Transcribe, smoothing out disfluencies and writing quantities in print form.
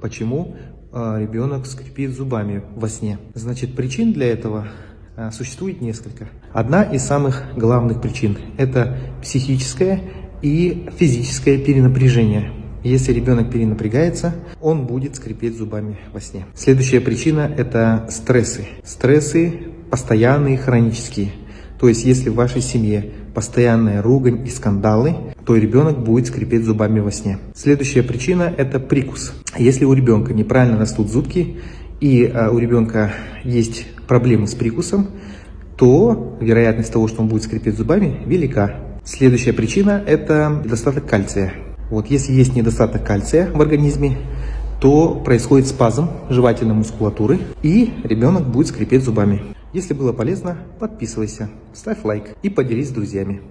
почему ребенок скрипит зубами во сне. Значит, причин для этого существует несколько. Одна из самых главных причин – это психическое и физическое перенапряжение. Если ребенок перенапрягается, он будет скрипеть зубами во сне. Следующая причина – это стрессы. Стрессы постоянные, хронические. То есть, если в вашей семье постоянная ругань и скандалы, то ребенок будет скрипеть зубами во сне. Следующая причина – это прикус. Если у ребенка неправильно растут зубки и у ребенка есть проблемы с прикусом, то вероятность того, что он будет скрипеть зубами, велика. Следующая причина – это недостаток кальция. Вот, если есть недостаток кальция в организме, то происходит спазм жевательной мускулатуры, и ребенок будет скрипеть зубами. Если было полезно, подписывайся, ставь лайк и поделись с друзьями.